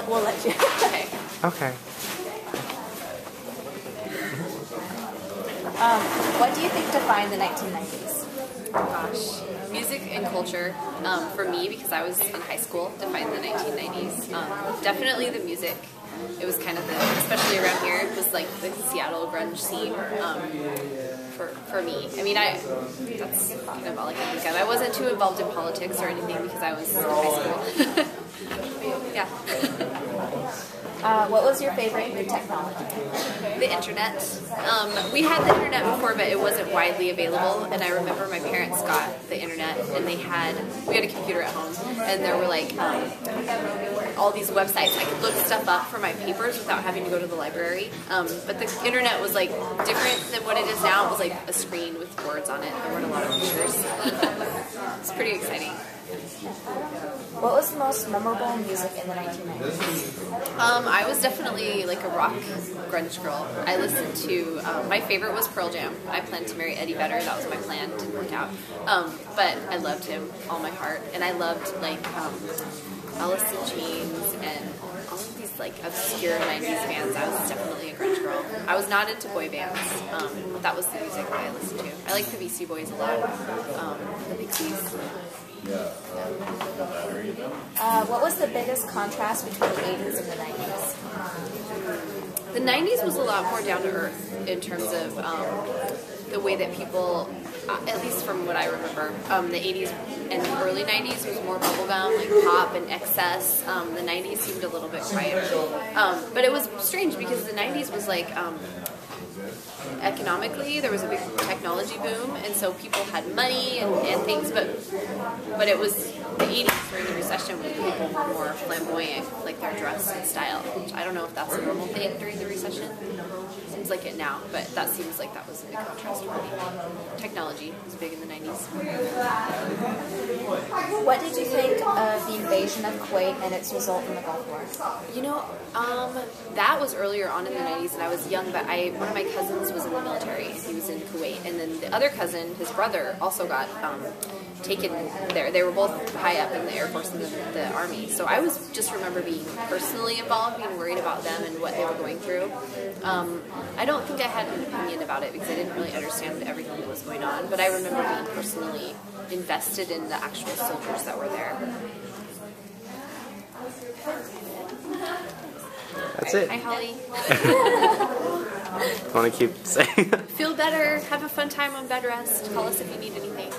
We'll let you. Okay. Okay. What do you think defined the 1990s? Gosh, music and culture, for me, because I was in high school, defined the 1990s. Definitely the music. It was kind of especially around here, it was like the Seattle grunge scene for me. I mean, that's kind of all I can think of. I wasn't too involved in politics or anything because I was in high school. Yeah. What was your favorite new technology? The internet. We had the internet before, but it wasn't widely available. And I remember my parents got the internet, and we had a computer at home, and there were like all these websites. I could look stuff up for my papers without having to go to the library. But the internet was like different than what it is now. It was like a screen with words on it. There weren't a lot of pictures. It's pretty exciting. What was the most memorable music in the 1990s? I was definitely like a rock grunge girl. I listened to, my favorite was Pearl Jam. I planned to marry Eddie Vedder. That was my plan. Didn't work out. But I loved him all my heart. And I loved like Alice in Chains and all of these like obscure 90s bands. I was definitely a grunge girl. I was not into boy bands, but that was the music that I listened to. I like the Beastie Boys a lot, the Pixies. What was the biggest contrast between the 80s and the 90s? The 90s was a lot more down to earth in terms of the way that people, at least from what I remember, the 80s and the early 90s was more bubblegum, like pop and excess. The 90s seemed a little bit quieter. But it was strange because the 90s was like, economically there was a big technology boom, and so people had money and things, but it was the 80s during the recession when people were more flamboyant, like their dress and style, which I don't know if that's a normal thing during the recession. Seems like it now, but that seems like that was a big contrast for me. Technology was big in the 90s. What did you think of the invasion of Kuwait and its result in the Gulf War? You know, that was earlier on in the 90s, and I was young, but one of my cousins was in the military. He was in Kuwait, and then the other cousin, his brother, also got taken there. They were both high up in the Air Force and the Army. So I just remember being personally involved, being worried about them and what they were going through. I don't think I had an opinion about it because I didn't really understand everything that was going on, but I remember being personally invested in the actual soldiers that were there. That's it. Hi, Holly. Want to keep saying that? Feel better. Have a fun time on bed rest. Call us if you need anything.